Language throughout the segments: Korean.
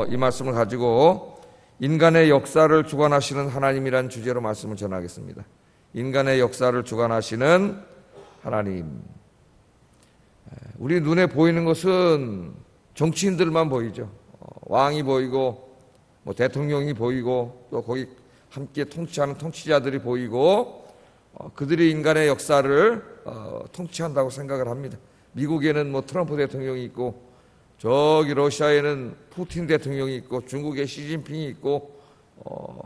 이 말씀을 가지고 인간의 역사를 주관하시는 하나님이란 주제로 말씀을 전하겠습니다. 인간의 역사를 주관하시는 하나님. 우리 눈에 보이는 것은 정치인들만 보이죠. 왕이 보이고 대통령이 보이고 또 거기 함께 통치하는 통치자들이 보이고 그들이 인간의 역사를 통치한다고 생각을 합니다. 미국에는 트럼프 대통령이 있고 저기 러시아에는 푸틴 대통령이 있고 중국에 시진핑이 있고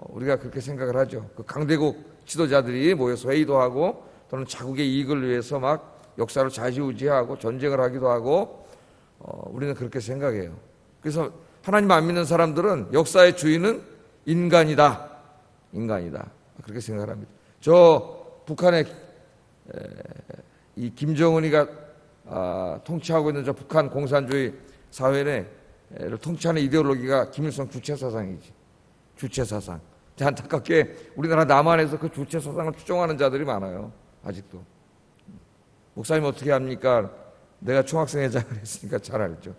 우리가 그렇게 생각을 하죠. 그 강대국 지도자들이 모여서 회의도 하고 또는 자국의 이익을 위해서 막 역사를 좌지우지하고 전쟁을 하기도 하고 우리는 그렇게 생각해요. 그래서 하나님 안 믿는 사람들은 역사의 주인은 인간이다. 그렇게 생각을 합니다. 저 북한의 이 김정은이가 통치하고 있는 저 북한 공산주의 사회를 통치하는 이데올로기가 김일성 주체사상이지. 주체사상. 안타깝게 우리나라 남한에서 그 주체사상을 추종하는 자들이 많아요. 아직도. 목사님 어떻게 합니까? 내가 총학생회장을 했으니까 잘 알죠.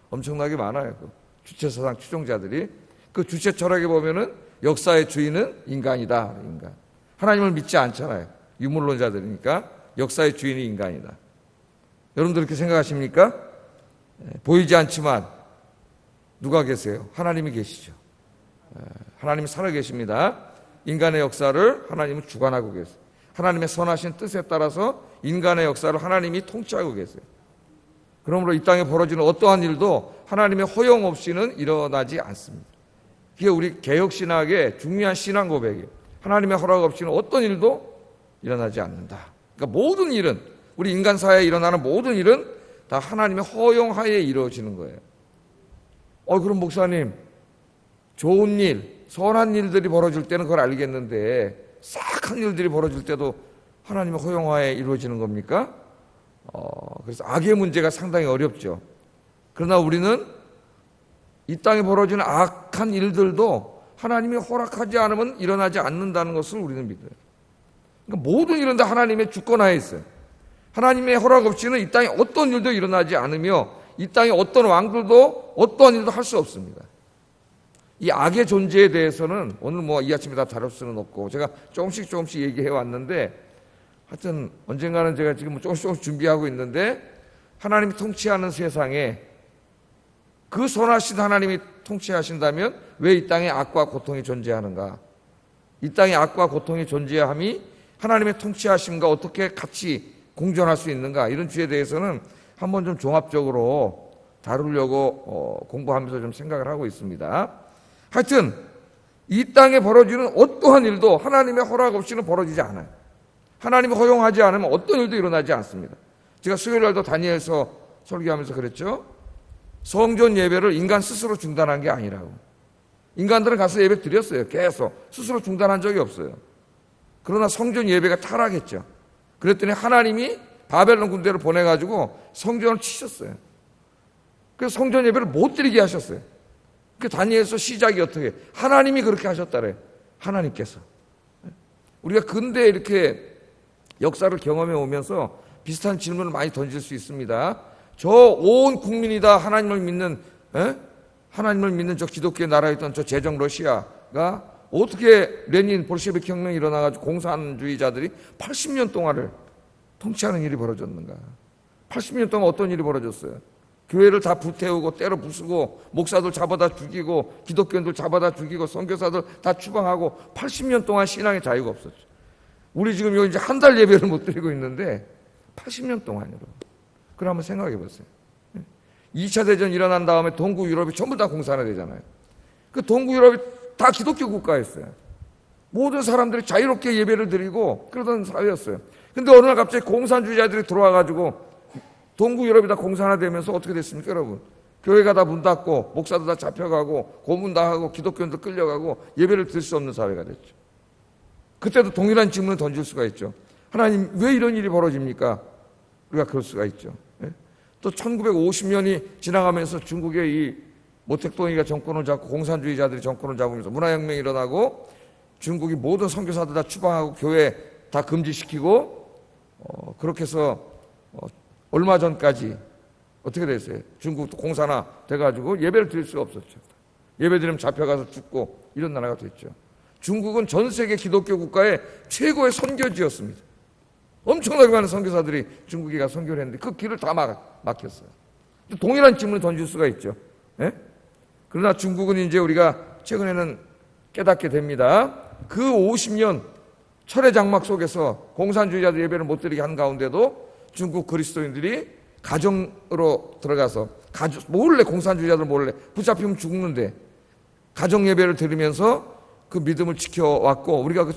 엄청나게 많아요. 그 주체사상 추종자들이. 그 주체 철학에 보면은 역사의 주인은 인간이다. 인간. 하나님을 믿지 않잖아요. 유물론자들이니까 역사의 주인이 인간이다. 여러분들 그렇게 생각하십니까? 보이지 않지만 누가 계세요? 하나님이 계시죠. 하나님이 살아계십니다. 인간의 역사를 하나님은 주관하고 계세요. 하나님의 선하신 뜻에 따라서 인간의 역사를 하나님이 통치하고 계세요. 그러므로 이 땅에 벌어지는 어떠한 일도 하나님의 허용 없이는 일어나지 않습니다. 그게 우리 개혁신학의 중요한 신앙 고백이에요. 하나님의 허락 없이는 어떤 일도 일어나지 않는다. 그러니까 모든 일은, 우리 인간 사회에 일어나는 모든 일은 다 하나님의 허용하에 이루어지는 거예요. 그럼 목사님, 좋은 일, 선한 일들이 벌어질 때는 그걸 알겠는데 싹한 일들이 벌어질 때도 하나님의 허용하에 이루어지는 겁니까? 그래서 악의 문제가 상당히 어렵죠. 그러나 우리는 이 땅에 벌어지는 악한 일들도 하나님이 허락하지 않으면 일어나지 않는다는 것을 우리는 믿어요. 그러니까 모든 일은 다 하나님의 주권하에 있어요. 하나님의 허락 없이는 이 땅에 어떤 일도 일어나지 않으며 이 땅에 어떤 왕들도 어떠한 일도 할 수 없습니다. 이 악의 존재에 대해서는 오늘 이 아침에 다 다룰 수는 없고 제가 조금씩 얘기해 왔는데 하여튼 언젠가는 제가 지금 조금씩 준비하고 있는데 하나님이 통치하는 세상에 그 선하신 하나님이 통치하신다면 왜 이 땅에 악과 고통이 존재하는가? 이 땅에 악과 고통이 존재함이 하나님의 통치하심과 어떻게 같이 공존할 수 있는가? 이런 주제에 대해서는 한번 좀 종합적으로 다루려고 공부하면서 좀 생각을 하고 있습니다. 하여튼 이 땅에 벌어지는 어떠한 일도 하나님의 허락 없이는 벌어지지 않아요. 하나님이 허용하지 않으면 어떤 일도 일어나지 않습니다. 제가 수요일 날도 다니엘서 설교하면서 그랬죠. 성전 예배를 인간 스스로 중단한 게 아니라고. 인간들은 가서 예배 드렸어요. 계속 스스로 중단한 적이 없어요. 그러나 성전 예배가 타락했죠. 그랬더니 하나님이 바벨론 군대를 보내가지고 성전을 치셨어요. 그래서 성전 예배를 못 드리게 하셨어요. 그 다니엘서 시작이 어떻게? 하나님이 그렇게 하셨다래. 하나님께서. 우리가 근대에 이렇게 역사를 경험해 오면서 비슷한 질문을 많이 던질 수 있습니다. 저 온 국민이 다 하나님을 믿는 저 기독교의 나라였던 저 제정 러시아가 어떻게 레닌 볼셰비크 혁명이 일어나가지고 공산주의자들이 80년 동안을 통치하는 일이 벌어졌는가? 80년 동안 어떤 일이 벌어졌어요? 교회를 다 불태우고 때려 부수고 목사들 잡아다 죽이고 기독교인들 잡아다 죽이고 선교사들 다 추방하고 80년 동안 신앙의 자유가 없었죠. 우리 지금 여기 이제 한 달 예배를 못 드리고 있는데 80년 동안으로. 그럼 한번 생각해 보세요. 2차 대전 일어난 다음에 동구 유럽이 전부 다 공산화되잖아요. 그 동구 유럽이 다 기독교 국가였어요. 모든 사람들이 자유롭게 예배를 드리고 그러던 사회였어요. 근데 어느 날 갑자기 공산주의자들이 들어와가지고 동구 유럽이 다 공산화되면서 어떻게 됐습니까, 여러분? 교회가 다 문 닫고 목사도 다 잡혀가고 고문 다 하고 기독교인들 끌려가고 예배를 드릴 수 없는 사회가 됐죠. 그때도 동일한 질문을 던질 수가 있죠. 하나님 왜 이런 일이 벌어집니까? 우리가 그럴 수가 있죠. 또 1950년이 지나가면서 중국의 이 모택동이가 정권을 잡고 공산주의자들이 정권을 잡으면서 문화혁명이 일어나고 중국이 모든 선교사들 다 추방하고 교회 다 금지시키고 그렇게 해서 얼마 전까지 어떻게 됐어요? 중국도 공산화 돼가지고 예배를 드릴 수가 없었죠. 예배 드리면 잡혀가서 죽고 이런 나라가 됐죠. 중국은 전 세계 기독교 국가의 최고의 선교지였습니다. 엄청나게 많은 선교사들이 중국에 가서 선교를 했는데 그 길을 다 막혔어요. 동일한 질문을 던질 수가 있죠. 예? 그러나 중국은 이제 우리가 최근에는 깨닫게 됩니다. 그 50년 철의 장막 속에서 공산주의자들 예배를 못 드리게 한 가운데도 중국 그리스도인들이 가정으로 들어가서 몰래, 공산주의자들 몰래 붙잡히면 죽는데 가정 예배를 드리면서 그 믿음을 지켜왔고, 우리가 그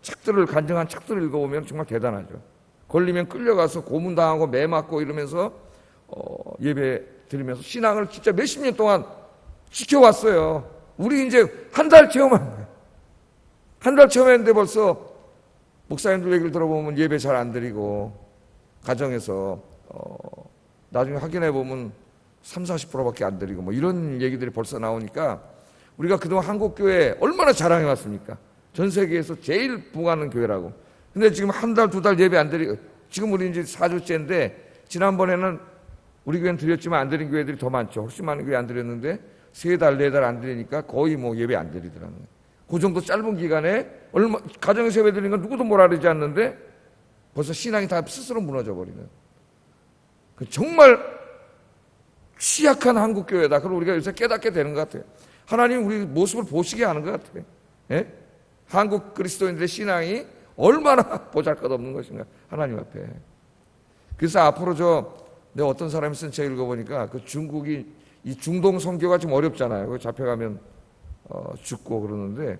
책들을, 간증한 책들을 읽어보면 정말 대단하죠. 걸리면 끌려가서 고문당하고 매 맞고 이러면서 예배 드리면서 신앙을 진짜 몇십 년 동안 지켜왔어요. 우리 이제 한 달 체험한 거예요. 한 달 체험했는데 벌써 목사님들 얘기를 들어보면 예배 잘 안 드리고 가정에서 나중에 확인해 보면 30-40%밖에 안 드리고 뭐 이런 얘기들이 벌써 나오니까 우리가 그동안 한국교회 얼마나 자랑해 왔습니까? 전 세계에서 제일 부흥하는 교회라고. 근데 지금 한 달, 두 달 예배 안 드리고, 지금 우리 이제 4주째인데 지난번에는 우리 교회는 드렸지만 안 드린 교회들이 더 많죠. 훨씬 많은 교회 안 드렸는데 3달, 4달 안 드리니까 거의 뭐 예배 안 드리더라고요. 그 정도 짧은 기간에 가정에서 예배 드리는 건 누구도 뭐라 그러지 않는데 벌써 신앙이 다 스스로 무너져 버리는. 정말 취약한 한국교회다. 그걸 우리가 요새 깨닫게 되는 것 같아요. 하나님 우리 모습을 보시게 하는 것 같아요. 예? 한국 그리스도인들의 신앙이 얼마나 보잘것없는 것인가, 하나님 앞에. 그래서 앞으로 내가 어떤 사람이 쓴 책 읽어보니까 그 중국이 이 중동 선교가 좀 어렵잖아요. 잡혀가면 죽고 그러는데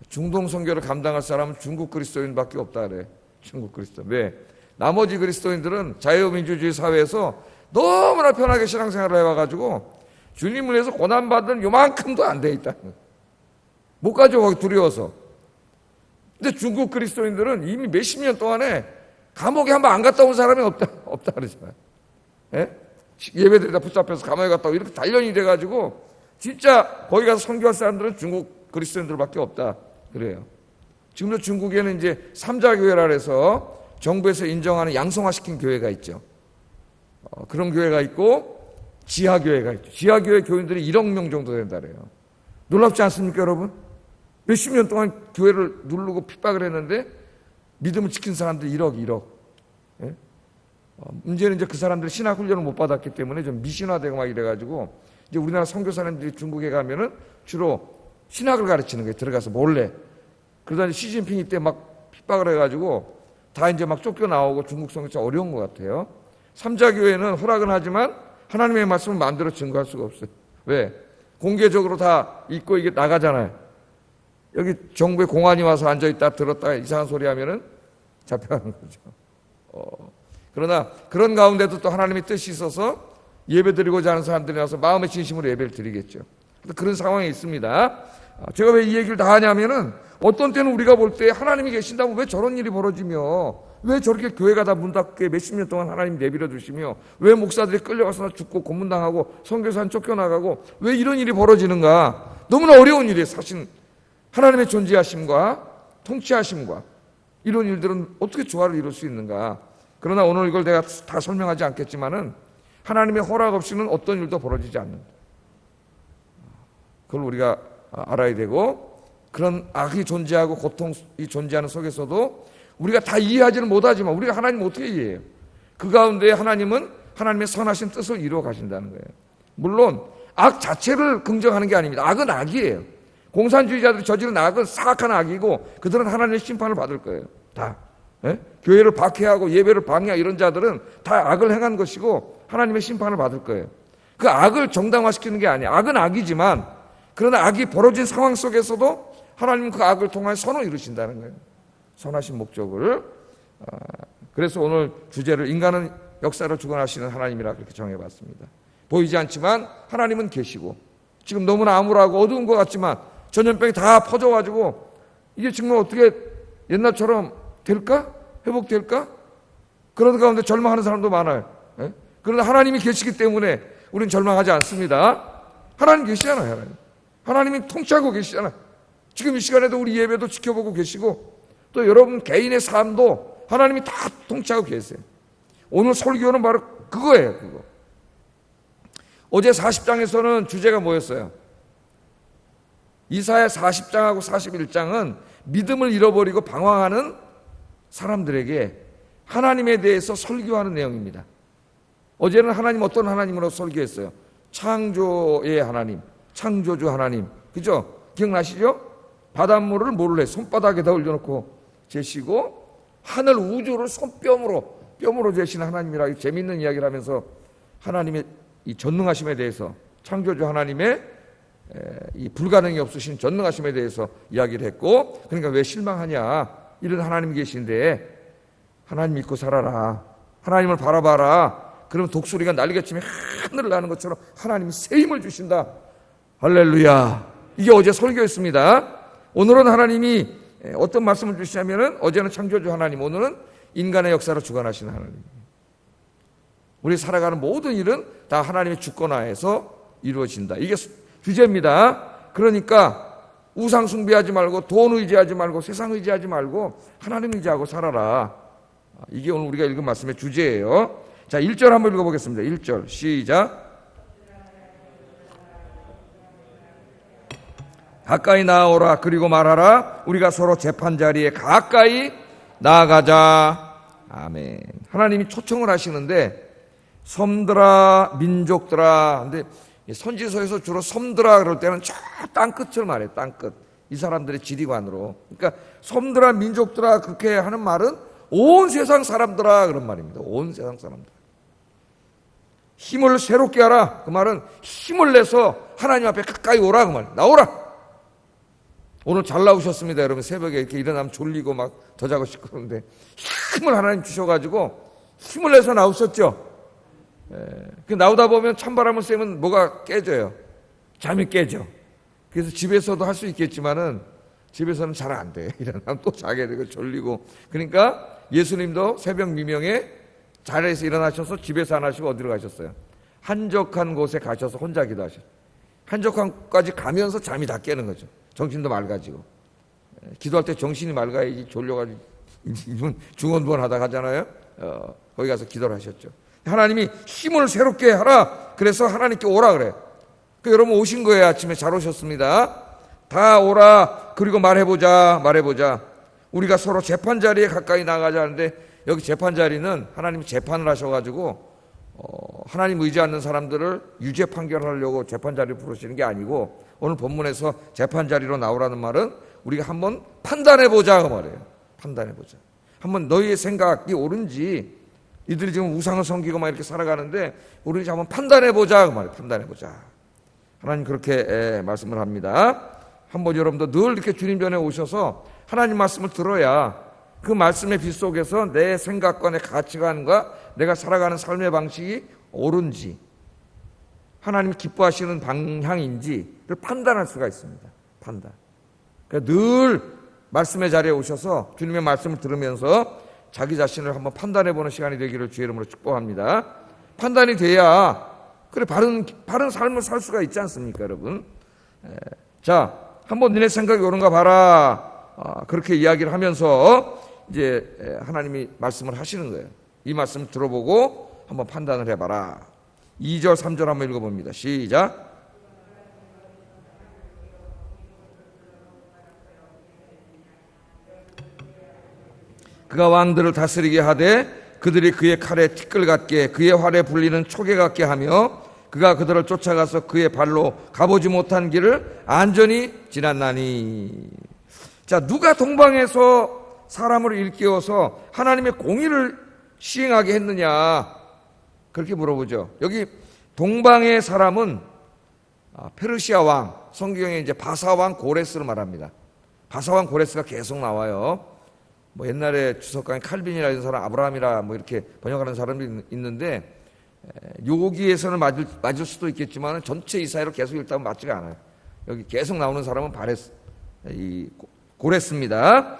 중동 선교를 감당할 사람은 중국 그리스도인밖에 없다 그래. 중국 그리스도인. 왜? 나머지 그리스도인들은 자유민주주의 사회에서 너무나 편하게 신앙생활을 해와가지고 주님을 위해서 고난받은 요만큼도 안 돼 있다. 못 가죠, 거기 두려워서. 근데 중국 그리스도인들은 이미 몇십 년 동안에 감옥에 한번 안 갔다 온 사람이 없다 그러잖아요. 예? 예배드리다 붙잡혀서 감옥에 갔다 오고 이렇게 단련이 돼가지고 진짜 거기 가서 선교할 사람들은 중국 그리스도인들밖에 없다 그래요. 지금도 중국에는 이제 삼자교회라 해서 정부에서 인정하는 양성화시킨 교회가 있죠. 그런 교회가 있고 지하교회가 있죠. 지하교회 교인들이 1억 명 정도 된다 그래요. 놀랍지 않습니까, 여러분? 몇십 년 동안 교회를 누르고 핍박을 했는데 믿음을 지킨 사람들 1억. 예? 문제는 이제 그 사람들이 신학 훈련을 못 받았기 때문에 좀 미신화되고 막 이래가지고 이제 우리나라 선교사님들이 중국에 가면은 주로 신학을 가르치는 거예요. 들어가서 몰래. 그러다 시진핑이 때 막 핍박을 해가지고 다 이제 막 쫓겨나오고 중국 선교사 어려운 것 같아요. 삼자교회는 허락은 하지만 하나님의 말씀을 마음대로 증거할 수가 없어요. 왜? 공개적으로 다 읽고 이게 나가잖아요. 여기 정부의 공안이 와서 앉아있다 들었다가 이상한 소리 하면은 잡혀가는 거죠. 그러나 그런 가운데도 또 하나님의 뜻이 있어서 예배 드리고자 하는 사람들이 와서 마음의 진심으로 예배를 드리겠죠. 그런 상황이 있습니다. 제가 왜 이 얘기를 다 하냐면은 어떤 때는 우리가 볼 때 하나님이 계신다면 왜 저런 일이 벌어지며 왜 저렇게 교회가 다 문 닫게 몇십 년 동안 하나님 내버려 두시며 왜 목사들이 끌려가서 죽고 고문당하고 선교사는 쫓겨나가고 왜 이런 일이 벌어지는가. 너무나 어려운 일이에요. 사실 하나님의 존재하심과 통치하심과 이런 일들은 어떻게 조화를 이룰 수 있는가. 그러나 오늘 이걸 내가 다 설명하지 않겠지만은 하나님의 허락 없이는 어떤 일도 벌어지지 않는다. 그걸 우리가 알아야 되고 그런 악이 존재하고 고통이 존재하는 속에서도 우리가 다 이해하지는 못하지만 우리가 하나님을 어떻게 이해해요? 그 가운데 하나님은 하나님의 선하신 뜻을 이루어 가신다는 거예요. 물론 악 자체를 긍정하는 게 아닙니다. 악은 악이에요. 공산주의자들이 저지른 악은 사악한 악이고 그들은 하나님의 심판을 받을 거예요. 다. 예? 교회를 박해하고 예배를 방해하고 이런 자들은 다 악을 행한 것이고 하나님의 심판을 받을 거예요. 그 악을 정당화시키는 게 아니에요. 악은 악이지만 그러나 악이 벌어진 상황 속에서도 하나님은 그 악을 통하여 선을 이루신다는 거예요. 선하신 목적을. 그래서 오늘 주제를 인간은 역사를 주관하시는 하나님이라 그렇게 정해봤습니다. 보이지 않지만 하나님은 계시고 지금 너무나 암울하고 어두운 것 같지만 전염병이 다 퍼져가지고 이게 정말 어떻게 옛날처럼 될까? 회복될까? 그런 가운데 절망하는 사람도 많아요. 예? 그러나 하나님이 계시기 때문에 우리는 절망하지 않습니다. 하나님 계시잖아요. 하나님이 통치하고 계시잖아요. 지금 이 시간에도 우리 예배도 지켜보고 계시고 또 여러분 개인의 삶도 하나님이 다 통치하고 계세요. 오늘 설교는 바로 그거예요. 그거. 어제 40장에서는 주제가 뭐였어요? 이사야 40장하고 41장은 믿음을 잃어버리고 방황하는 사람들에게 하나님에 대해서 설교하는 내용입니다. 어제는 하나님 어떤 하나님으로 설교했어요? 창조의 하나님, 창조주 하나님. 그죠? 기억나시죠? 바닷물을 뭐를 해? 손바닥에다 올려놓고 재시고 하늘 우주를 뺨으로 재시는 하나님이라 재밌는 이야기를 하면서 하나님의 이 전능하심에 대해서, 창조주 하나님의 이 불가능이 없으신 전능하심에 대해서 이야기를 했고, 그러니까 왜 실망하냐? 이런 하나님이 계신데 하나님 믿고 살아라. 하나님을 바라봐라. 그러면 독수리가 날개치며 하늘을 나는 것처럼 하나님이 새 힘을 주신다. 할렐루야. 이게 어제 설교였습니다. 오늘은 하나님이 어떤 말씀을 주시냐면은, 어제는 창조주 하나님, 오늘은 인간의 역사를 주관하시는 하나님. 우리 살아가는 모든 일은 다 하나님의 주권하에서 이루어진다. 이게 주제입니다. 그러니까 우상 숭배하지 말고, 돈 의지하지 말고, 세상 의지하지 말고 하나님 의지하고 살아라. 이게 오늘 우리가 읽은 말씀의 주제예요. 자, 1절 한번 읽어보겠습니다. 1절 시작. 가까이 나아오라. 그리고 말하라. 우리가 서로 재판자리에 가까이 나아가자. 아멘. 하나님이 초청을 하시는데, 섬들아, 민족들아. 근데 선지서에서 주로 섬들아 그럴 때는 저 땅끝을 말해요. 땅끝. 이 사람들의 지리관으로. 그러니까 섬들아, 민족들아 그렇게 하는 말은 온 세상 사람들아 그런 말입니다. 온 세상 사람들. 힘을 새롭게 하라. 그 말은 힘을 내서 하나님 앞에 가까이 오라. 그 말. 나오라. 오늘 잘 나오셨습니다. 여러분 새벽에 이렇게 일어나면 졸리고 막 더 자고 싶고 그러는데 힘을 하나님 주셔가지고 힘을 내서 나오셨죠. 그 나오다 보면 찬바람을 쐬면 뭐가 깨져요. 잠이 깨져. 그래서 집에서도 할 수 있겠지만은 집에서는 잘 안 돼. 일어나면 또 자게 되고 졸리고. 그러니까 예수님도 새벽 미명에 자리에서 일어나셔서 집에서 안 하시고 어디로 가셨어요? 한적한 곳에 가셔서 혼자 기도하셨어요. 한적한 곳까지 가면서 잠이 다 깨는 거죠. 정신도 맑아지고. 기도할 때 정신이 맑아야지 졸려가지고 중언부언 하다 가잖아요. 거기 가서 기도를 하셨죠. 하나님이 힘을 새롭게 하라. 그래서 하나님께 오라 그래. 여러분 오신 거예요. 아침에 잘 오셨습니다. 다 오라. 그리고 말해보자. 우리가 서로 재판 자리에 가까이 나가자 하는데, 여기 재판 자리는 하나님이 재판을 하셔가지고 하나님 의지 않는 사람들을 유죄 판결하려고 재판 자리를 부르시는 게 아니고, 오늘 본문에서 재판 자리로 나오라는 말은 우리가 한번 판단해보자 그 말이에요. 판단해보자. 한번 너희의 생각이 옳은지, 이들이 지금 우상을 섬기고 막 이렇게 살아가는데 우리 한번 판단해보자 그 말이에요. 판단해보자. 하나님 그렇게 말씀을 합니다. 한번 여러분도 늘 이렇게 주님 전에 오셔서 하나님 말씀을 들어야 그 말씀의 빛 속에서 내 생각과 내 가치관과 내가 살아가는 삶의 방식이 옳은지, 하나님이 기뻐하시는 방향인지를 판단할 수가 있습니다. 판단. 그러니까 늘 말씀의 자리에 오셔서 주님의 말씀을 들으면서 자기 자신을 한번 판단해보는 시간이 되기를 주의 이름으로 축복합니다. 판단이 돼야 그래 바른 삶을 살 수가 있지 않습니까, 여러분? 자, 한번 너네 생각이 옳은가 봐라. 그렇게 이야기를 하면서 이제 하나님이 말씀을 하시는 거예요. 이 말씀을 들어보고 한번 판단을 해봐라. 2절 3절 한번 읽어봅니다. 시작. 그가 왕들을 다스리게 하되 그들이 그의 칼에 티끌 같게 그의 활에 불리는 초계 같게 하며 그가 그들을 쫓아가서 그의 발로 가보지 못한 길을 안전히 지났나니. 자, 누가 동방에서 사람을 일깨워서 하나님의 공의를 시행하게 했느냐, 그렇게 물어보죠. 여기 동방의 사람은 페르시아 왕, 성경에 이제 바사왕 고레스를 말합니다. 바사왕 고레스가 계속 나와요. 뭐 옛날에 주석가인 칼빈이라 이런 사람, 아브라함이라 뭐 이렇게 번역하는 사람이 있는데, 여기에서는 맞을 수도 있겠지만 전체 이사야로 계속 읽다 보면 맞지가 않아요. 여기 계속 나오는 사람은 고레스입니다.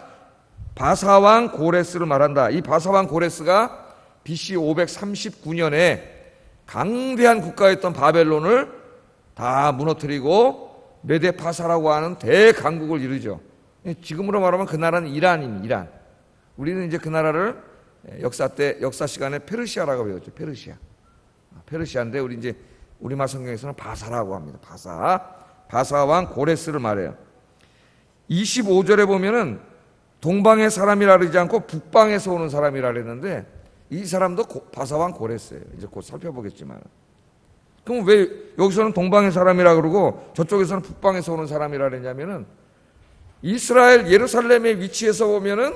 바사왕 고레스를 말한다. 이 바사왕 고레스가 BC 539년에 강대한 국가였던 바벨론을 다 무너뜨리고 메데파사라고 하는 대강국을 이루죠. 지금으로 말하면 그 나라는 이란입니다. 이란. 우리는 이제 그 나라를 역사 시간에 페르시아라고 배웠죠. 페르시아인데 우리 이제 우리말 성경에서는 바사라고 합니다. 바사 왕 고레스를 말해요. 25절에 보면은 동방의 사람이라 그러지 않고 북방에서 오는 사람이라 그랬는데 이 사람도 바사 왕 고레스예요. 이제 곧 살펴보겠지만. 그럼 왜 여기서는 동방의 사람이라 그러고 저쪽에서는 북방에서 오는 사람이라 그랬냐면은 이스라엘 예루살렘의 위치에서 보면은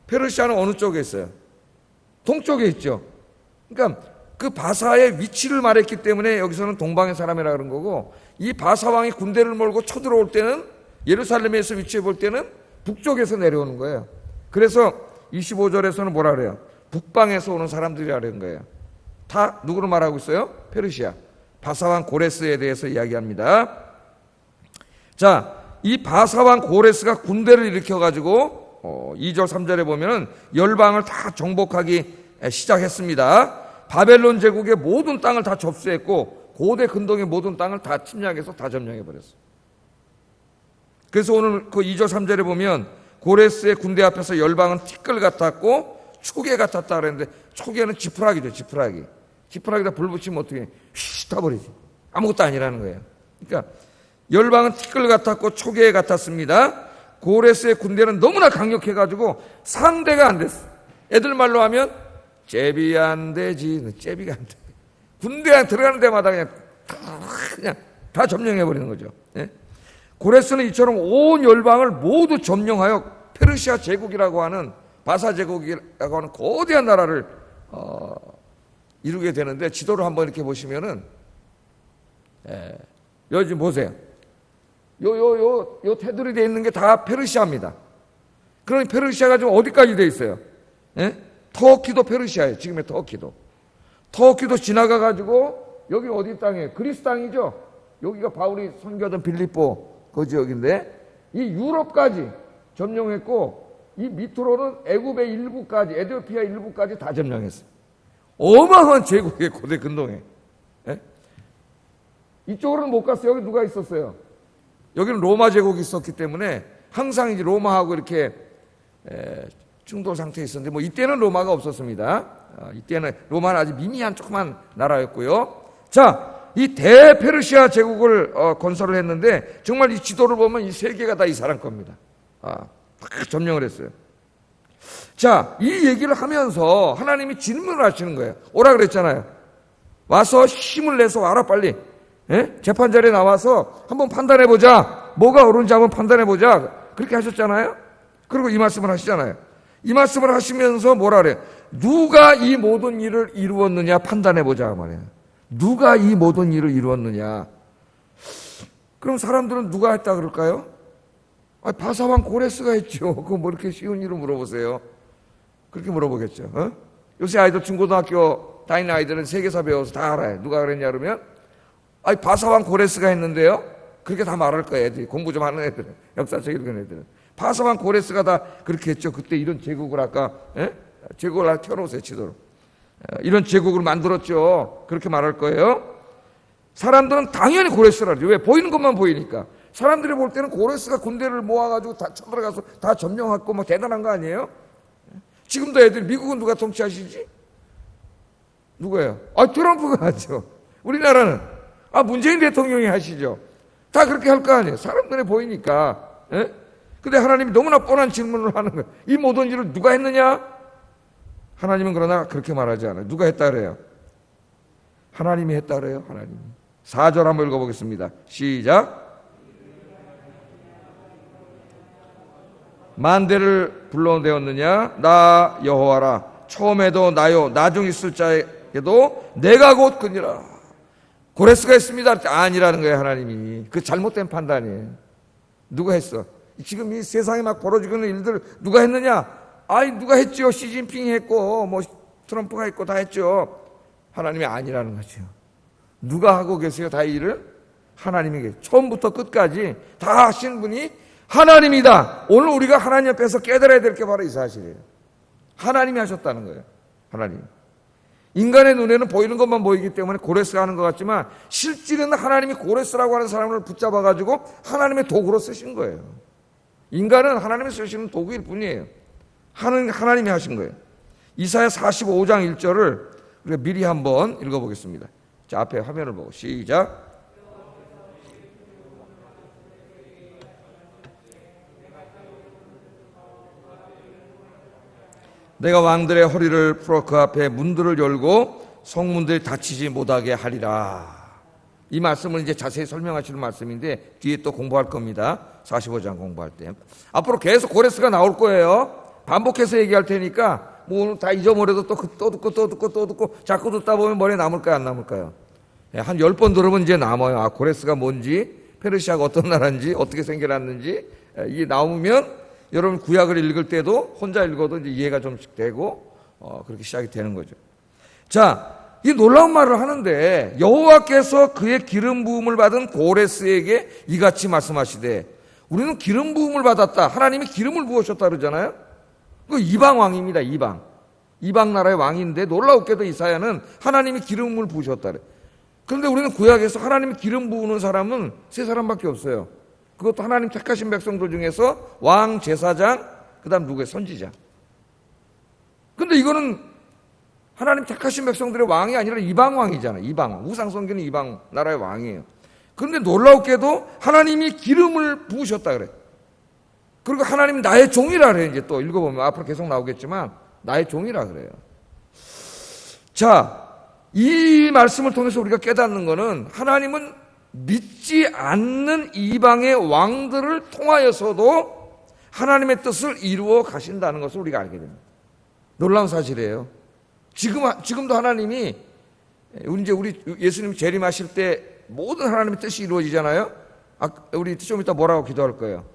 페르시아는 어느 쪽에 있어요? 동쪽에 있죠. 그러니까 그 바사의 위치를 말했기 때문에 여기서는 동방의 사람이라 그런 거고, 이 바사 왕이 군대를 몰고 쳐들어올 때는 예루살렘에서 위치해 볼 때는 북쪽에서 내려오는 거예요. 그래서 25절에서는 뭐라 그래요? 북방에서 오는 사람들이라 그런 거예요. 다 누구를 말하고 있어요? 페르시아 바사왕 고레스에 대해서 이야기합니다. 자, 이 바사왕 고레스가 군대를 일으켜가지고 2절 3절에 보면은 열방을 다 정복하기 시작했습니다. 바벨론 제국의 모든 땅을 다 접수했고 고대 근동의 모든 땅을 다 침략해서 다 점령해버렸어요. 그래서 오늘 그 2절 3절에 보면 고레스의 군대 앞에서 열방은 티끌 같았고 초계 같았다 그랬는데, 초계는 지푸라기죠. 지푸라기다 불 붙이면 어떻게 휘 타버리지. 아무것도 아니라는 거예요. 그러니까 열방은 티끌 같았고 초계 같았습니다. 고레스의 군대는 너무나 강력해가지고 상대가 안 됐어. 애들 말로 하면 제비 안 되지. 제비가 안 돼. 군대 들어가는 데마다 그냥 다 점령해버리는 거죠. 예? 고레스는 이처럼 온 열방을 모두 점령하여 페르시아 제국이라고 하는, 바사 제국이라고 하는 거대한 나라를 이루게 되는데, 지도를 한번 이렇게 보시면은 여기 지금 보세요. 요 테두리 되어 있는 게 다 페르시아입니다. 그러니 페르시아가 지금 어디까지 되어 있어요? 예? 터키도 페르시아예요. 지금의 터키도 지나가가지고 여기 어디 땅이에요? 그리스 땅이죠. 여기가 바울이 선교하던 빌립보 그 지역인데, 이 유럽까지 점령했고 이 밑으로는 애굽의 일부까지, 에티오피아 일부까지 다 점령했어요. 어마어마한 제국의 고대 근동에. 예? 이쪽으로는 못 갔어요. 여기 누가 있었어요? 여기는 로마 제국이 있었기 때문에 항상 이제 로마하고 이렇게 충돌 상태에 있었는데, 뭐 이때는 로마가 없었습니다. 이때는 로마는 아주 미미한 조그만 나라였고요. 자, 이 대페르시아 제국을 건설을 했는데, 정말 이 지도를 보면 이 세 개가 다 이 사람 겁니다. 다 점령을 했어요. 자, 이 얘기를 하면서 하나님이 질문을 하시는 거예요. 오라 그랬잖아요. 와서 힘을 내서 와라 빨리. 예? 재판자리에 나와서 한번 판단해보자. 뭐가 옳은지 한번 판단해보자. 그렇게 하셨잖아요. 그리고 이 말씀을 하시잖아요. 이 말씀을 하시면서 뭐라 그래요? 누가 이 모든 일을 이루었느냐 판단해보자 말이에요. 누가 이 모든 일을 이루었느냐. 그럼 사람들은 누가 했다 그럴까요? 바사왕 고레스가 했죠. 그거 뭐 이렇게 쉬운 일을 물어보세요. 그렇게 물어보겠죠. 요새 아이들 중고등학교 다니는 아이들은 세계사 배워서 다 알아요. 누가 그랬냐 그러면 바사왕 고레스가 했는데요. 그렇게 다 말할 거예요. 애들이 공부 좀 하는 애들은, 역사책 읽은 애들은. 바사왕 고레스가 다 그렇게 했죠. 그때 이런 제국을 아까 제국을 켜놓으세요. 지도로. 이런 제국을 만들었죠. 그렇게 말할 거예요. 사람들은 당연히 고레스라 그러죠. 왜? 보이는 것만 보이니까. 사람들이 볼 때는 고레스가 군대를 모아가지고 다 쳐들어가서 다 점령하고 뭐 대단한 거 아니에요? 지금도 애들 미국은 누가 통치하시지? 누구예요? 트럼프가 하죠. 우리나라는 문재인 대통령이 하시죠. 다 그렇게 할 거 아니에요. 사람들이 보이니까. 예? 근데 하나님이 너무나 뻔한 질문을 하는 거예요. 이 모든 일을 누가 했느냐? 하나님은 그러나 그렇게 말하지 않아요. 누가 했다 그래요? 하나님이 했다 그래요. 하나님이. 4절 한번 읽어보겠습니다. 시작. 만대를 불러내었느냐? 나 여호와라. 처음에도 나요, 나중 있을 자에게도 내가 곧 그니라. 고레스가 했습니다. 아니라는 거예요. 하나님이. 그 잘못된 판단이에요. 누가 했어? 지금 이 세상에 막 벌어지고 있는 일들 누가 했느냐? 누가 했죠. 시진핑이 했고 뭐 트럼프가 했고 다 했죠. 하나님이 아니라는 거죠. 누가 하고 계세요? 다 이 일을? 하나님이 계세요. 처음부터 끝까지 다 하신 분이 하나님이다. 오늘 우리가 하나님 앞에서 깨달아야 될 게 바로 이 사실이에요. 하나님이 하셨다는 거예요. 하나님. 인간의 눈에는 보이는 것만 보이기 때문에 고레스가 하는 것 같지만, 실질은 하나님이 고레스라고 하는 사람을 붙잡아가지고 하나님의 도구로 쓰신 거예요. 인간은 하나님이 쓰시는 도구일 뿐이에요. 하나님이 하신 거예요. 이사야 45장 1절을 우리가 미리 한번 읽어보겠습니다. 자, 앞에 화면을 보고 시작. 내가 왕들의 허리를 풀어 그 앞에 문들을 열고 성문들이 닫히지 못하게 하리라. 이 말씀을 이제 자세히 설명하시는 말씀인데 뒤에 또 공부할 겁니다. 45장 공부할 때. 앞으로 계속 고레스가 나올 거예요. 반복해서 얘기할 테니까 뭐 오늘 다 잊어버려도 또 듣고 자꾸 듣다 보면 머리에 남을까요, 안 남을까요? 한 10번 들으면 이제 남아요. 아, 고레스가 뭔지, 페르시아가 어떤 나라인지, 어떻게 생겨났는지 이게 나오면 여러분 구약을 읽을 때도 혼자 읽어도 이제 이해가 좀씩 되고 그렇게 시작이 되는 거죠. 자, 이 놀라운 말을 하는데 여호와께서 그의 기름 부음을 받은 고레스에게 이같이 말씀하시되, 우리는 기름 부음을 받았다. 하나님이 기름을 부으셨다 그러잖아요. 그 이방 왕입니다. 이방 나라의 왕인데 놀라웠게도 이사야는 하나님이 기름을 부으셨다 그래. 그런데 우리는 구약에서 하나님이 기름 부으는 사람은 세 사람밖에 없어요. 그것도 하나님 택하신 백성들 중에서 왕, 제사장, 그 다음 누구예요? 선지자. 근데 이거는 하나님 택하신 백성들의 왕이 아니라 이방 왕이잖아요. 이방 왕. 우상 섬기는 이방 나라의 왕이에요. 그런데 놀라웠게도 하나님이 기름을 부으셨다 그래. 그리고 하나님 나의 종이라 그래요. 이제 또 읽어보면 앞으로 계속 나오겠지만 나의 종이라 그래요. 자, 이 말씀을 통해서 우리가 깨닫는 것은 하나님은 믿지 않는 이방의 왕들을 통하여서도 하나님의 뜻을 이루어 가신다는 것을 우리가 알게 됩니다. 놀라운 사실이에요. 지금도 하나님이 우리 예수님 재림하실 때 모든 하나님의 뜻이 이루어지잖아요. 우리 좀 이따 뭐라고 기도할 거예요?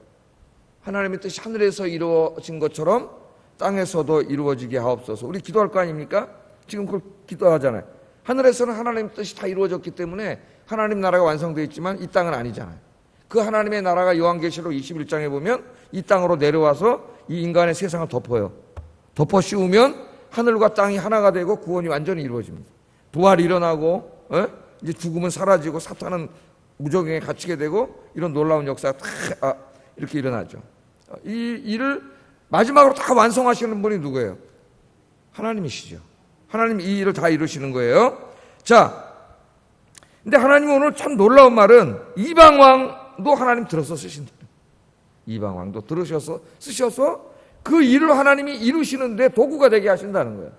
하나님의 뜻이 하늘에서 이루어진 것처럼 땅에서도 이루어지게 하옵소서. 우리 기도할 거 아닙니까? 지금 그걸 기도하잖아요. 하늘에서는 하나님의 뜻이 다 이루어졌기 때문에 하나님 나라가 완성되어 있지만 이 땅은 아니잖아요. 그 하나님의 나라가 요한계시록 21장에 보면 이 땅으로 내려와서 이 인간의 세상을 덮어요. 덮어 씌우면 하늘과 땅이 하나가 되고 구원이 완전히 이루어집니다. 부활이 일어나고 이제 죽음은 사라지고 사탄은 무적행에 갇히게 되고 이런 놀라운 역사가 다 이렇게 일어나죠. 이 일을 마지막으로 다 완성하시는 분이 누구예요? 하나님이시죠. 하나님이 이 일을 다 이루시는 거예요. 자, 근데 하나님이 오늘 참 놀라운 말은 이방 왕도 하나님 들어서 쓰신다. 이방 왕도 들으셔서 쓰셔서 그 일을 하나님이 이루시는데 도구가 되게 하신다는 거예요.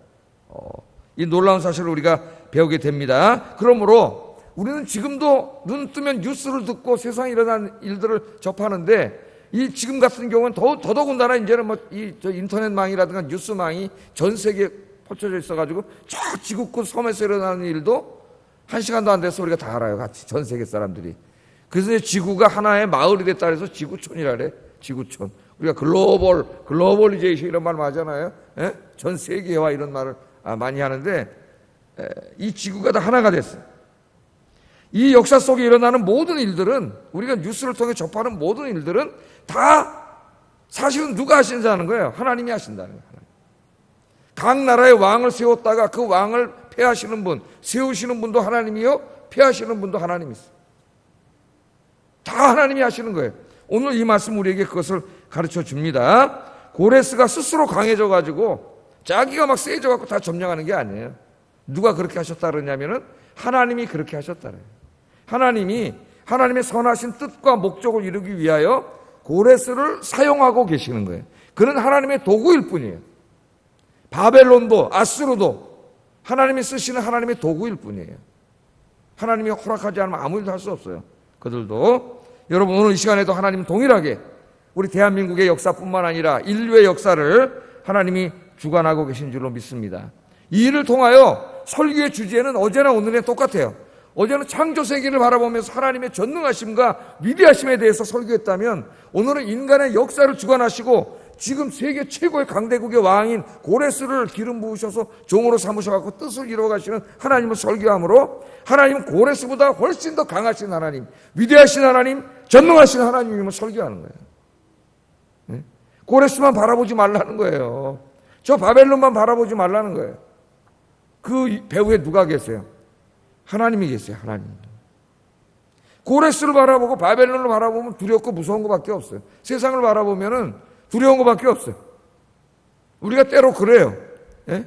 이 놀라운 사실을 우리가 배우게 됩니다. 그러므로 우리는 지금도 눈 뜨면 뉴스를 듣고 세상에 일어난 일들을 접하는데 이 지금 같은 경우는 더더군다나 이제는 저 인터넷망이라든가 뉴스망이 전 세계에 퍼쳐져 있어가지고 저 지구끝 섬에서 일어나는 일도 한 시간도 안 돼서 우리가 다 알아요. 같이 전 세계 사람들이. 그래서 이제 지구가 하나의 마을이 됐다 그래서 지구촌이라 그래. 지구촌. 우리가 글로벌리제이션 이런 말 하잖아요. 전 세계화 이런 말을 많이 하는데 이 지구가 다 하나가 됐어요. 이 역사 속에 일어나는 모든 일들은 우리가 뉴스를 통해 접하는 모든 일들은 다 사실은 누가 하신다는 거예요? 하나님이 하신다는 거예요. 각 나라의 왕을 세웠다가 그 왕을 폐하시는 분, 세우시는 분도 하나님이요, 폐하시는 분도 하나님이세요. 다 하나님이 하시는 거예요. 오늘 이 말씀 우리에게 그것을 가르쳐 줍니다. 고레스가 스스로 강해져 가지고 자기가 막 세져 갖고 다 점령하는 게 아니에요. 누가 그렇게 하셨다 그러냐면은 하나님이 그렇게 하셨다 그래요. 하나님이 하나님의 선하신 뜻과 목적을 이루기 위하여 고레스를 사용하고 계시는 거예요. 그는 하나님의 도구일 뿐이에요. 바벨론도 아수르도 하나님이 쓰시는 하나님의 도구일 뿐이에요. 하나님이 허락하지 않으면 아무 일도 할 수 없어요. 그들도. 여러분 오늘 이 시간에도 하나님은 동일하게 우리 대한민국의 역사뿐만 아니라 인류의 역사를 하나님이 주관하고 계신 줄로 믿습니다. 이 일을 통하여 설교의 주제는 어제나 오늘에 똑같아요. 어제는 창조 세계를 바라보면서 하나님의 전능하심과 위대하심에 대해서 설교했다면 오늘은 인간의 역사를 주관하시고 지금 세계 최고의 강대국의 왕인 고레스를 기름 부으셔서 종으로 삼으셔갖고 뜻을 이루어가시는 하나님을 설교함으로 하나님은 고레스보다 훨씬 더 강하신 하나님, 위대하신 하나님, 전능하신 하나님임을 설교하는 거예요. 네? 고레스만 바라보지 말라는 거예요. 저 바벨론만 바라보지 말라는 거예요. 그 배후에 누가 계세요? 하나님이 계세요. 하나님. 고레스를 바라보고 바벨론을 바라보면 두렵고 무서운 것밖에 없어요. 세상을 바라보면은 두려운 것밖에 없어요. 우리가 때로 그래요. 예?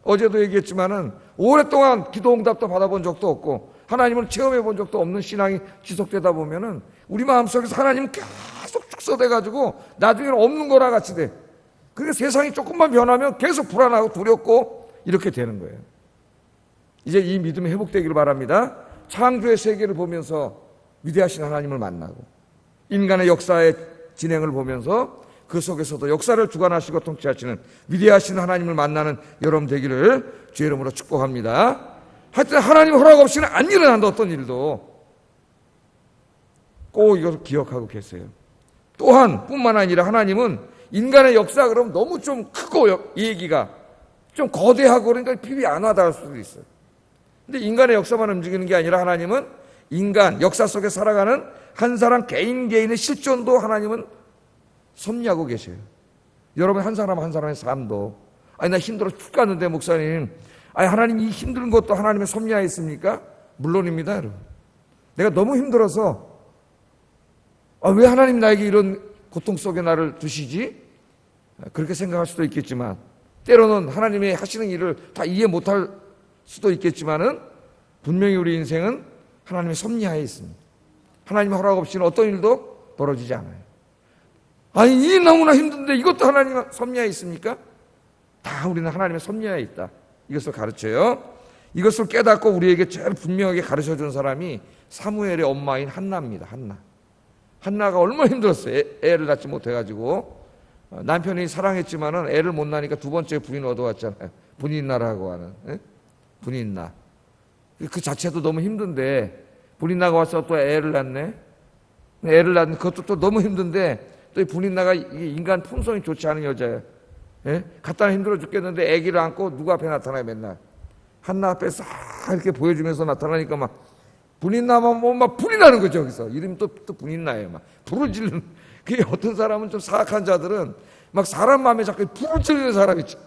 어제도 얘기했지만은 오랫동안 기도 응답도 받아본 적도 없고 하나님을 체험해 본 적도 없는 신앙이 지속되다 보면은 우리 마음속에서 하나님은 계속 축소돼가지고 나중에는 없는 거라 같이 돼. 그러니까 세상이 조금만 변하면 계속 불안하고 두렵고 이렇게 되는 거예요. 이제 이 믿음이 회복되기를 바랍니다. 창조의 세계를 보면서 위대하신 하나님을 만나고 인간의 역사의 진행을 보면서 그 속에서도 역사를 주관하시고 통치하시는 위대하신 하나님을 만나는 여러분 되기를 주의 이름으로 축복합니다. 하여튼 하나님 허락 없이는 안 일어난다. 어떤 일도 꼭 이것을 기억하고 계세요. 또한 뿐만 아니라 하나님은 인간의 역사 그러면 너무 좀 크고 이 얘기가 좀 거대하고 그러니까 비비 안 와닿을 수도 있어요. 근데 인간의 역사만 움직이는 게 아니라 하나님은 인간 역사 속에 살아가는 한 사람 개인의 실존도 하나님은 섭리하고 계세요. 여러분 한 사람 한 사람의 삶도 아니 나 힘들어 죽겠는데 목사님 아니 하나님 이 힘든 것도 하나님의 섭리하에 있습니까? 물론입니다. 여러분. 내가 너무 힘들어서 왜 하나님 나에게 이런 고통 속에 나를 두시지? 그렇게 생각할 수도 있겠지만 때로는 하나님의 하시는 일을 다 이해 못할 수도 있겠지만은 분명히 우리 인생은 하나님의 섭리하에 있습니다. 하나님의 허락 없이는 어떤 일도 벌어지지 않아요. 아니 이 너무나 힘든데 이것도 하나님의 섭리하에 있습니까? 다 우리는 하나님의 섭리하에 있다. 이것을 가르쳐요. 이것을 깨닫고 우리에게 제일 분명하게 가르쳐준 사람이 사무엘의 엄마인 한나입니다. 한나가 얼마나 힘들었어요. 애를 낳지 못해가지고 남편이 사랑했지만은 애를 못 낳으니까 두 번째 부인 얻어왔잖아요. 분인나라고 하는 분인나. 그 자체도 너무 힘든데 분인나가 와서 또 애를 낳네. 애를 낳는 그것도 또 너무 힘든데 또 이 분인나가 인간 품성이 좋지 않은 여자예요. 예? 갖다 힘들어 죽겠는데 아기를 안고 누구 앞에 나타나요 맨날. 한나 앞에 싹 이렇게 보여주면서 나타나니까 막 분인나만 막 불이 나는 거죠. 여기서 이름이 또 분인나예요. 막 불을 지르는. 그게 어떤 사람은 좀 사악한 자들은 막 사람 마음에 자꾸 불을 지르는 사람 있죠.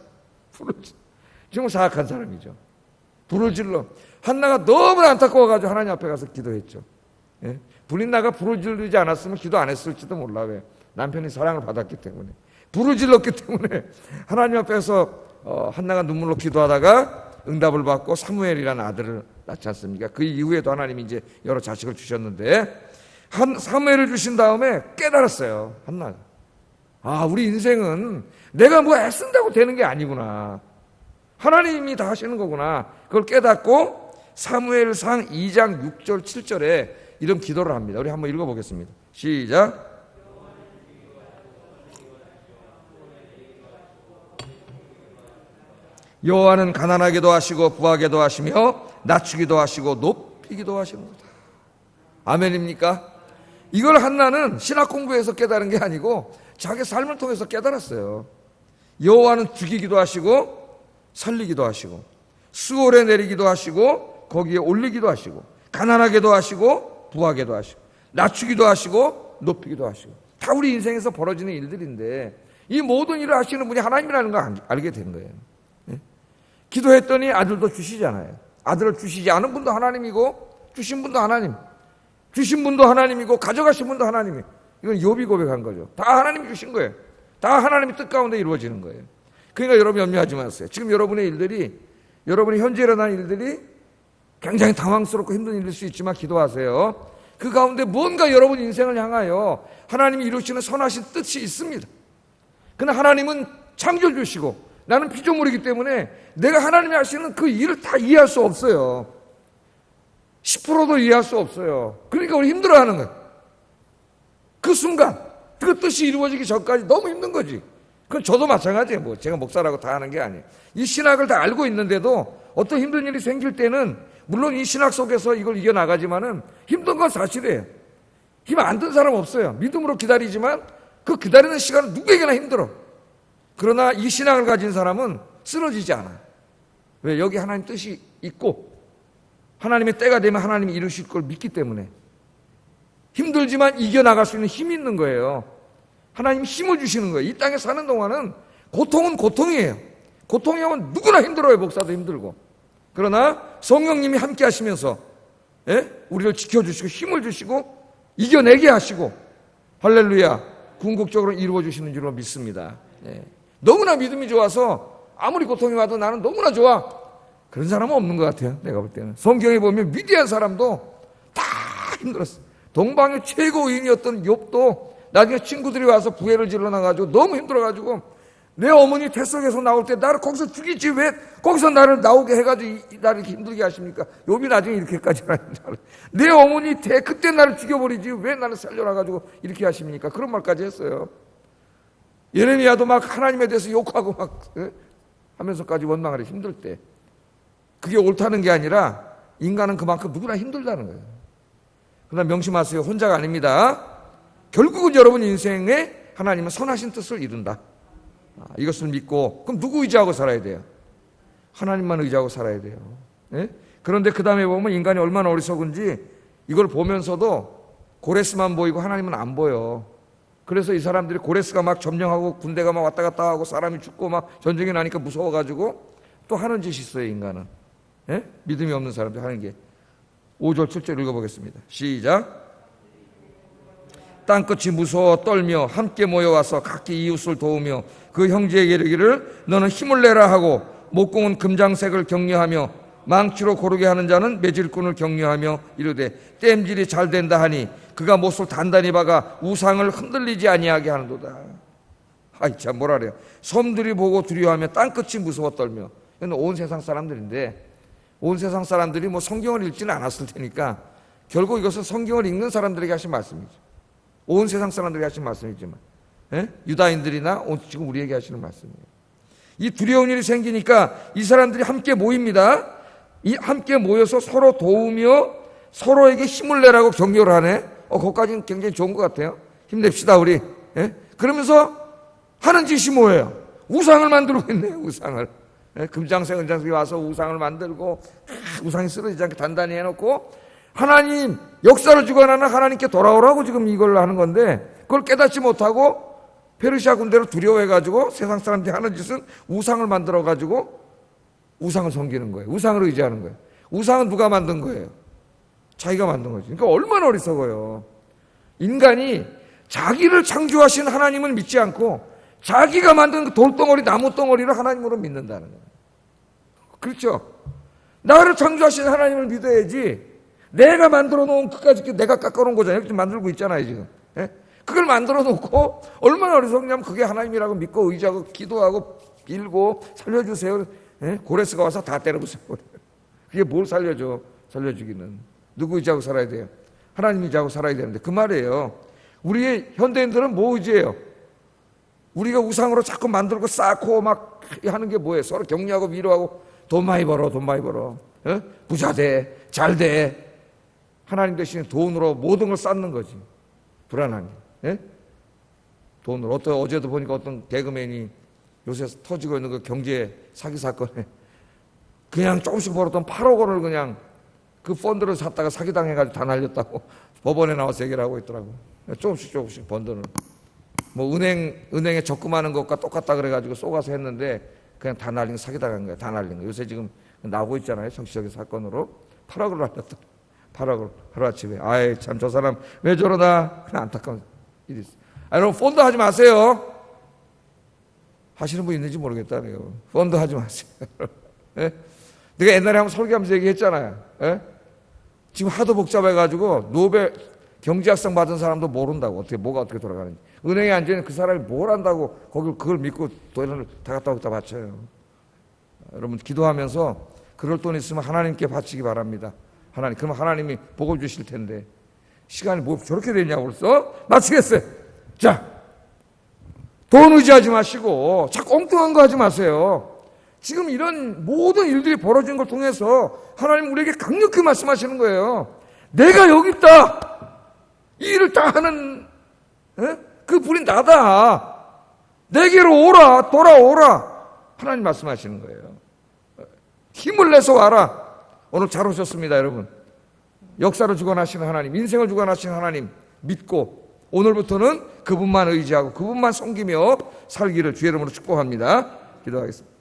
정말 사악한 사람이죠. 불을 질러. 한나가 너무나 안타까워가지고 하나님 앞에 가서 기도했죠. 예? 분인나가 불을 지르지 않았으면 기도 안 했을지도 몰라. 왜? 남편이 사랑을 받았기 때문에. 불을 질렀기 때문에 하나님 앞에서 한나가 눈물로 기도하다가 응답을 받고 사무엘이라는 아들을 낳지 않습니까? 그 이후에도 하나님이 이제 여러 자식을 주셨는데 사무엘을 주신 다음에 깨달았어요. 한나가. 우리 인생은 내가 뭐 애쓴다고 되는 게 아니구나. 하나님이 다 하시는 거구나. 그걸 깨닫고 사무엘상 2장 6절 7절에 이런 기도를 합니다. 우리 한번 읽어보겠습니다. 시작. 여호와는 가난하게도 하시고 부하게도 하시며 낮추기도 하시고 높이기도 하시는구나. 아멘입니까? 이걸 한나는 신학 공부에서 깨달은 게 아니고 자기 삶을 통해서 깨달았어요. 여호와는 죽이기도 하시고 살리기도 하시고 수월에 내리기도 하시고 거기에 올리기도 하시고 가난하게도 하시고 부하게도 하시고 낮추기도 하시고 높이기도 하시고 다 우리 인생에서 벌어지는 일들인데 이 모든 일을 하시는 분이 하나님이라는 걸 알게 된 거예요. 기도했더니 아들도 주시잖아요. 아들을 주시지 않은 분도 하나님이고 주신 분도 하나님, 주신 분도 하나님이고 가져가신 분도 하나님이에요. 이건 욥이 고백한 거죠. 다 하나님이 주신 거예요. 다 하나님의 뜻 가운데 이루어지는 거예요. 그러니까 여러분 염려하지 마세요. 지금 여러분의 일들이, 여러분이 현재 일어난 일들이 굉장히 당황스럽고 힘든 일일 수 있지만 기도하세요. 그 가운데 뭔가 여러분 인생을 향하여 하나님이 이루시는 선하신 뜻이 있습니다. 그러나 하나님은 창조주시고 나는 피조물이기 때문에 내가 하나님이 하시는 그 일을 다 이해할 수 없어요. 10%도 이해할 수 없어요. 그러니까 우리 힘들어하는 거예요. 그 순간 그 뜻이 이루어지기 전까지 너무 힘든 거지. 그건 저도 마찬가지예요. 뭐 제가 목사라고 다 하는 게 아니에요. 이 신학을 다 알고 있는데도 어떤 힘든 일이 생길 때는 물론 이 신학 속에서 이걸 이겨나가지만은 힘든 건 사실이에요. 힘 안 든 사람 없어요. 믿음으로 기다리지만 그 기다리는 시간은 누구에게나 힘들어. 그러나 이 신앙을 가진 사람은 쓰러지지 않아요. 왜? 여기 하나님 뜻이 있고 하나님의 때가 되면 하나님이 이루실 걸 믿기 때문에 힘들지만 이겨나갈 수 있는 힘이 있는 거예요. 하나님이 힘을 주시는 거예요. 이 땅에 사는 동안은 고통은 고통이에요. 고통이 오면 누구나 힘들어요. 목사도 힘들고. 그러나 성령님이 함께 하시면서 우리를 지켜주시고 힘을 주시고 이겨내게 하시고 할렐루야 궁극적으로 이루어 주시는 줄로 믿습니다. 너무나 믿음이 좋아서 아무리 고통이 와도 나는 너무나 좋아. 그런 사람은 없는 것 같아요. 내가 볼 때는. 성경에 보면 위대한 사람도 다 힘들었어요. 동방의 최고인이었던 욥도 나중에 친구들이 와서 부회를 질러놔가지고 너무 힘들어가지고 내 어머니 태석에서 나올 때 나를 거기서 죽이지 왜 거기서 나를 나오게 해가지고 나를 이렇게 힘들게 하십니까? 욥이 나중에 이렇게까지 내 어머니 그때 나를 죽여버리지 왜 나를 살려놔가지고 이렇게 하십니까? 그런 말까지 했어요. 예레미야도 막 하나님에 대해서 욕하고 막 하면서까지 원망하기 힘들 때 그게 옳다는 게 아니라 인간은 그만큼 누구나 힘들다는 거예요. 그러나 명심하세요. 혼자가 아닙니다. 결국은 여러분 인생에 하나님은 선하신 뜻을 이룬다. 이것을 믿고 그럼 누구 의지하고 살아야 돼요? 하나님만 의지하고 살아야 돼요. 예? 그런데 그 다음에 보면 인간이 얼마나 어리석은지 이걸 보면서도 고레스만 보이고 하나님은 안 보여. 그래서 이 사람들이 고레스가 막 점령하고 군대가 막 왔다 갔다 하고 사람이 죽고 막 전쟁이 나니까 무서워가지고 또 하는 짓이 있어요. 인간은. 예? 믿음이 없는 사람들 하는 게 5절 7절 읽어보겠습니다. 시작. 땅끝이 무서워 떨며 함께 모여와서 각기 이웃을 도우며 그 형제에게 이르기를 너는 힘을 내라 하고 목공은 금장색을 격려하며 망치로 고르게 하는 자는 매질꾼을 격려하며 이르되 땜질이 잘 된다 하니 그가 못을 단단히 박아 우상을 흔들리지 아니하게 하는도다. 아이 참 뭐라 그래요. 섬들이 보고 두려워하며 땅끝이 무서워 떨며. 온 세상 사람들인데 온 세상 사람들이 뭐 성경을 읽지는 않았을 테니까 결국 이것은 성경을 읽는 사람들에게 하신 말씀이죠. 온 세상 사람들에게 하신 말씀이지만 유다인들이나 지금 우리에게 하시는 말씀이에요. 이 두려운 일이 생기니까 이 사람들이 함께 모입니다. 이 함께 모여서 서로 도우며 서로에게 힘을 내라고 격려를 하네. 그것까지는 굉장히 좋은 것 같아요. 힘냅시다 우리. 그러면서 하는 짓이 뭐예요? 우상을 만들고 있네요. 우상을. 금장색 은장색이 와서 우상을 만들고 우상이 쓰러지지 않게 단단히 해놓고 하나님 역사를 주관하는 하나님께 돌아오라고 지금 이걸 하는 건데 그걸 깨닫지 못하고 페르시아 군대를 두려워해가지고 세상 사람들이 하는 짓은 우상을 만들어가지고 우상을 섬기는 거예요. 우상을 의지하는 거예요. 우상은 누가 만든 거예요? 자기가 만든 거죠. 그러니까 얼마나 어리석어요. 인간이 자기를 창조하신 하나님을 믿지 않고 자기가 만든 그 돌덩어리 나무덩어리를 하나님으로 믿는다는 거예요. 그렇죠? 나를 창조하신 하나님을 믿어야지 내가 만들어 놓은 그까짓 내가 깎아 놓은 거잖아요. 지금 만들고 있잖아요 지금. 그걸 만들어 놓고 얼마나 어리석냐면 그게 하나님이라고 믿고 의지하고 기도하고 빌고 살려주세요. 고레스가 와서 다 때려부숴. 그게 뭘 살려줘. 살려주기는. 누구 의지하고 살아야 돼요? 하나님 의지하고 살아야 되는데 그 말이에요. 우리의 현대인들은 뭐 의지해요? 우리가 우상으로 자꾸 만들고 쌓고 막 하는 게 뭐예요? 서로 격려하고 위로하고 돈 많이 벌어 돈 많이 벌어. 부자 돼. 잘 돼. 하나님 대신에 돈으로 모든 걸 쌓는 거지. 불안하게. 돈으로. 어제도 보니까 어떤 개그맨이 요새 터지고 있는 그 경제 사기 사건에 그냥 조금씩 벌었던 8억 원을 그냥 그 펀드를 샀다가 사기당해가지고 다 날렸다고 법원에 나와서 얘기를 하고 있더라고. 조금씩 번 돈을. 뭐 은행에 적금하는 것과 똑같다 그래가지고 쏘가서 했는데 그냥 다 날린 거 사기당한 거야. 다 날린 거. 요새 지금 나오고 있잖아요. 정치적인 사건으로. 8억을 날렸다. 8억을 하루아침에. 아이 참 저 사람 왜 저러나. 그냥 안타까운 일이 있어. 여러분 펀드 하지 마세요. 하시는 분 있는지 모르겠다네요. 펀드 하지 마세요. 내가 옛날에 한번 설교하면서 얘기했잖아요. 지금 하도 복잡해가지고 노벨 경제학상 받은 사람도 모른다고. 뭐가 어떻게 돌아가는지. 은행에 앉아있는 그 사람이 뭘 한다고 그걸 믿고 돈을 다 갖다 갖다 바쳐요. 여러분 기도하면서 그럴 돈 있으면 하나님께 바치기 바랍니다. 그러면 하나님이 복을 주실 텐데 시간이 뭐 저렇게 되냐고 벌써? 마치겠어요. 자, 돈 의지하지 마시고 자꾸 엉뚱한 거 하지 마세요. 지금 이런 모든 일들이 벌어진 걸 통해서 하나님 우리에게 강력히 말씀하시는 거예요. 내가 여기 있다. 이 일을 다 하는 그 분이 나다. 내게로 오라. 돌아오라. 하나님 말씀하시는 거예요. 힘을 내서 와라. 오늘 잘 오셨습니다 여러분. 역사를 주관하시는 하나님, 인생을 주관하시는 하나님 믿고 오늘부터는 그분만 의지하고 그분만 섬기며 살기를 주의 이름으로 축복합니다. 기도하겠습니다.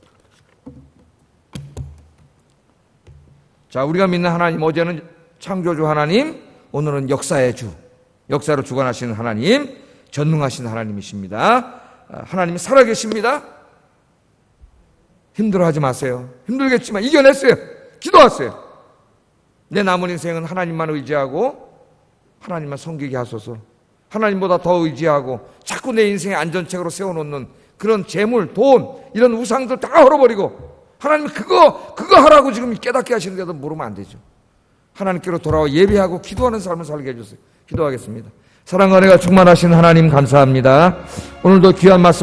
자, 우리가 믿는 하나님, 어제는 창조주 하나님, 오늘은 역사의 주, 역사를 주관하시는 하나님, 전능하신 하나님이십니다. 하나님이 살아계십니다. 힘들어하지 마세요. 힘들겠지만 이겨냈어요. 기도하세요. 내 남은 인생은 하나님만 의지하고 하나님만 섬기게 하소서. 하나님보다 더 의지하고 자꾸 내 인생의 안전책으로 세워놓는 그런 재물, 돈, 이런 우상들 다 헐어버리고 하나님 그거 하라고 지금 깨닫게 하시는데도 모르면 안 되죠. 하나님께로 돌아와 예배하고 기도하는 삶을 살게 해주세요. 기도하겠습니다. 사랑과 은혜가 충만하신 하나님 감사합니다. 오늘도 귀한 말씀